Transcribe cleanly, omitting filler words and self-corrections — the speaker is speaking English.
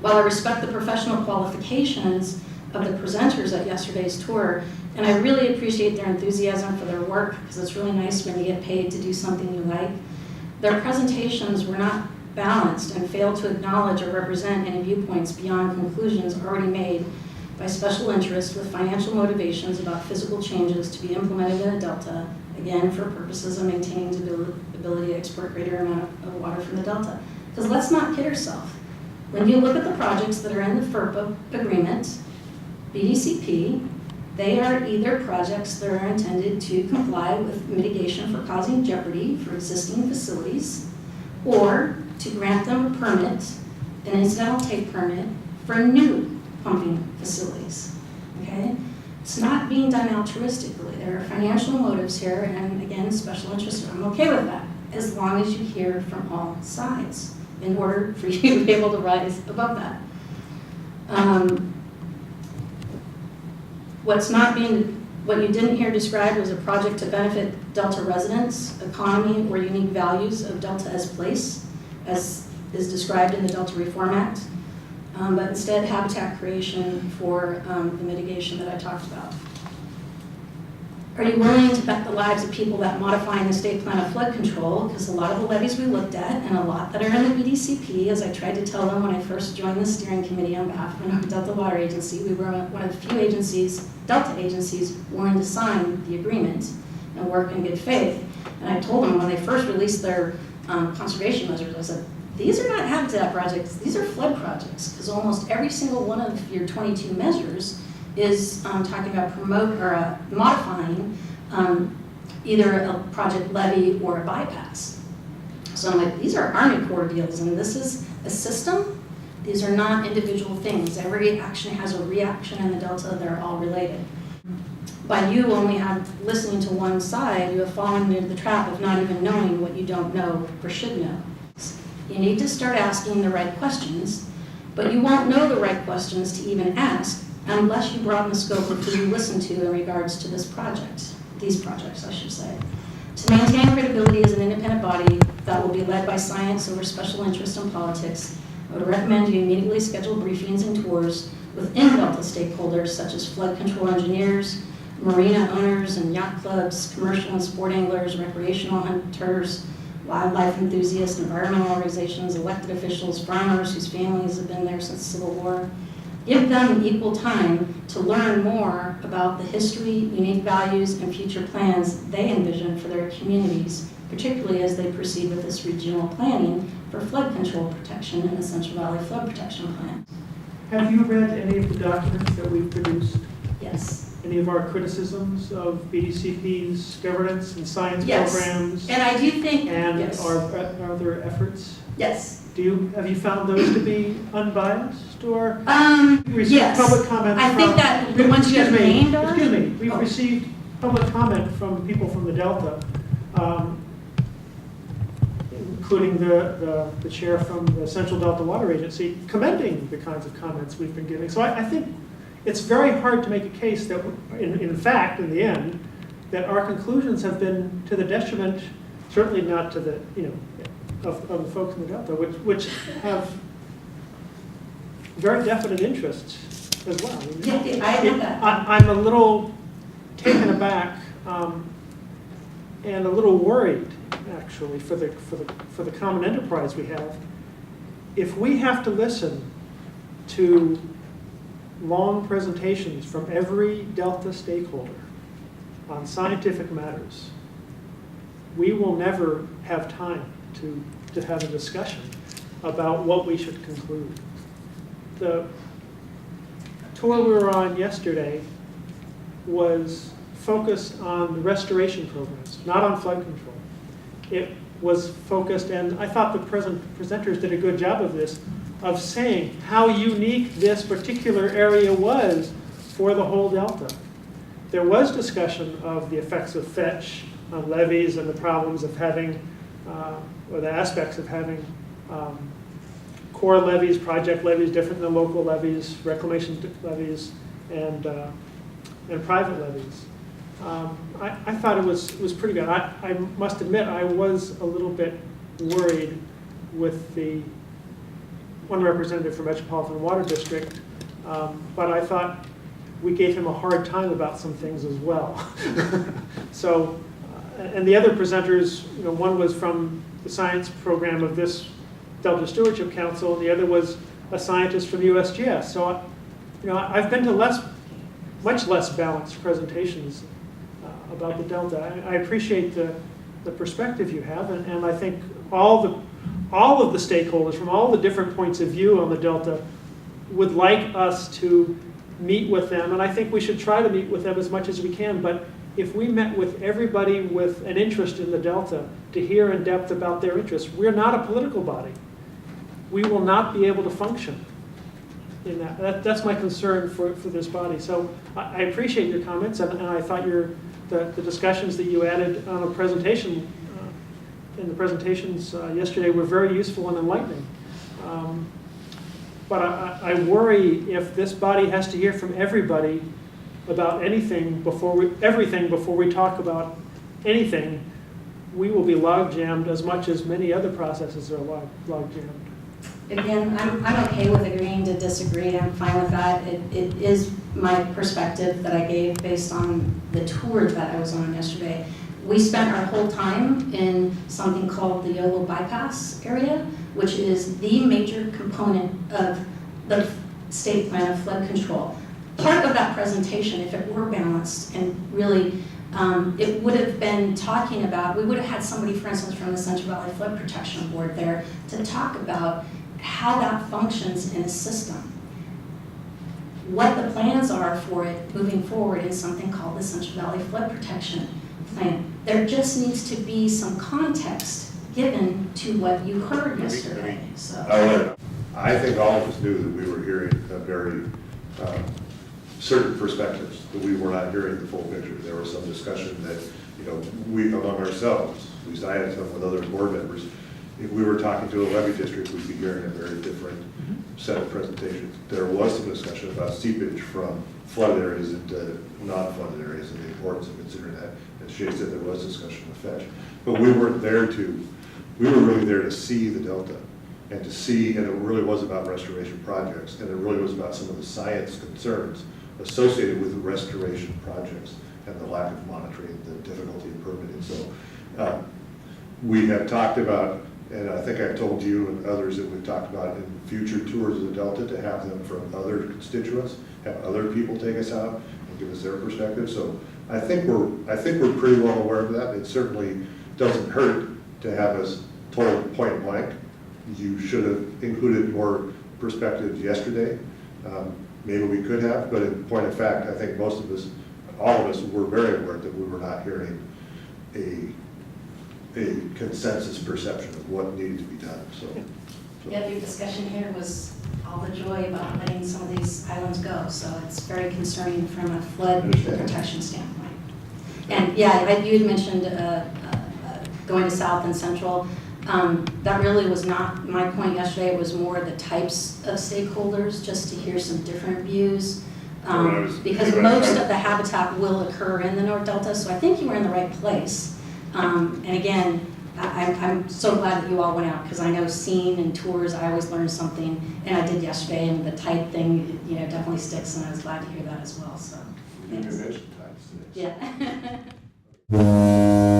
While I respect the professional qualifications of the presenters at yesterday's tour, and I really appreciate their enthusiasm for their work, because it's really nice when you get paid to do something you like, their presentations were not balanced and failed to acknowledge or represent any viewpoints beyond conclusions already made by special interests with financial motivations about physical changes to be implemented in the Delta, again, for purposes of maintaining the ability to export greater amount of water from the Delta. Because let's not kid ourselves. When you look at the projects that are in the FERPA agreement, BDCP, they are either projects that are intended to comply with mitigation for causing jeopardy for existing facilities, or to grant them a permit, an incidental take permit, for new pumping facilities, okay? It's not being done altruistically. There are financial motives here, and again, special interest. I'm okay with that, as long as you hear from all sides in order for you to be able to rise above that. What you didn't hear described was a project to benefit Delta residents, economy, or unique values of Delta as place, as is described in the Delta Reform Act, but instead habitat creation for the mitigation that I talked about. Are you willing to bet the lives of people that modifying the state plan of flood control, because a lot of the levies we looked at, and a lot that are in the BDCP, as I tried to tell them when I first joined the steering committee on behalf of the Delta Water Agency, we were one of the few agencies, Delta agencies, willing to sign the agreement and work in good faith. And I told them when they first released their conservation measures, I said, these are not habitat projects, these are flood projects, because almost every single one of your 22 measures is talking about modifying either a project levy or a bypass. So I'm like, these are Army Corps deals, and this is a system. These are not individual things. Every action has a reaction in the Delta. They're all related. By you only listening to one side, you have fallen into the trap of not even knowing what you don't know or should know. You need to start asking the right questions, but you won't know the right questions to even ask unless you broaden the scope of who you listen to in regards to this project, these projects, I should say. To maintain credibility as an independent body that will be led by science over special interest and politics, I would recommend you immediately schedule briefings and tours with in-Delta stakeholders such as flood control engineers, marina owners and yacht clubs, commercial and sport anglers, recreational hunters, wildlife enthusiasts, environmental organizations, elected officials, farmers whose families have been there since the Civil War. Give them equal time to learn more about the history, unique values, and future plans they envision for their communities, particularly as they proceed with this regional planning for flood control protection in the Central Valley Flood Protection Plan. Have you read any of the documents that we've produced? Yes. Any of our criticisms of BDCP's governance and science Yes. programs? And I do think, and yes. our other efforts? Yes. Have you found those to be unbiased, or received yes. public comment? I think that the ones you've named are. Excuse me. We've received public comment from people from the Delta, including the chair from the Central Delta Water Agency, commending the kinds of comments we've been giving. So I think it's very hard to make a case that, in fact, in the end, that our conclusions have been to the detriment, certainly not to the, of the folks in the Delta, which have very definite interests as well. Yeah, I get that. I'm a little taken aback and a little worried, actually, for the common enterprise we have. If we have to listen to long presentations from every Delta stakeholder on scientific matters, we will never have time to have a discussion about what we should conclude. The tour we were on yesterday was focused on the restoration programs, not on flood control. It was focused, and I thought the presenters did a good job of this, of saying how unique this particular area was for the whole Delta. There was discussion of the effects of fetch on levees and the problems of having, or the aspects of having core levees, project levees different than local levees, reclamation levees, and private levees. I thought it was pretty good. I must admit I was a little bit worried with the one representative from Metropolitan Water District, but I thought we gave him a hard time about some things as well. So, and the other presenters, one was from the science program of this Delta Stewardship Council, and the other was a scientist from USGS. So, I've been to much less balanced presentations about the Delta. I appreciate the perspective you have, and I think all of the stakeholders from all the different points of view on the Delta would like us to meet with them, and I think we should try to meet with them as much as we can. But if we met with everybody with an interest in the Delta to hear in depth about their interests, we're not a political body. We will not be able to function in that. That's my concern for this body. So I appreciate your comments, and I thought the discussions that you added on a presentation, in the presentations yesterday, were very useful and enlightening. But I worry if this body has to hear from everybody about everything before we talk about anything, we will be log-jammed as much as many other processes are log-jammed. Again, I'm okay with agreeing to disagree. I'm fine with that. It is my perspective that I gave based on the tour that I was on yesterday. We spent our whole time in something called the Yolo bypass area, which is the major component of the state plan of flood control. Part of that presentation, if it were balanced and really, it would have been talking about, we would have had somebody, for instance, from the Central Valley Flood Protection Board there to talk about how that functions in a system. What the plans are for it moving forward in something called the Central Valley Flood Protection Plan. There just needs to be some context given to what you heard yesterday. So. I think all of us knew that we were hearing a very certain perspectives, that we were not hearing the full picture. There was some discussion that, we among ourselves, at least I had some with other board members, if we were talking to a levee district, we'd be hearing a very different set of presentations. There was some discussion about seepage from flooded areas into non-flooded areas and the importance of considering that. As Shay said, there was discussion of fetch. But we were really there to see the Delta and to see, and it really was about restoration projects, and it really was about some of the science concerns associated with the restoration projects and the lack of monitoring, the difficulty in permitting. So we have talked about, and I think I've told you and others that we've talked about in future tours of the Delta to have them from other constituents, have other people take us out and give us their perspective. So I think we're pretty well aware of that. It certainly doesn't hurt to have us told point blank, you should have included more perspectives yesterday. Maybe we could have, but in point of fact, I think most of us, all of us, were very aware that we were not hearing a consensus perception of what needed to be done. So. Yeah, your discussion here was all the joy about letting some of these islands go. So it's very concerning from a flood protection standpoint. And yeah, you had mentioned going to South and Central. That really was not my point yesterday. It was more the types of stakeholders, just to hear some different views. Because most of the habitat will occur in the North Delta, so I think you were in the right place. And again, I'm so glad that you all went out, because I know seeing and tours, I always learn something, and I did yesterday, and the type thing, definitely sticks, and I was glad to hear that as well. So, thanks. You mentioned types today. Yeah.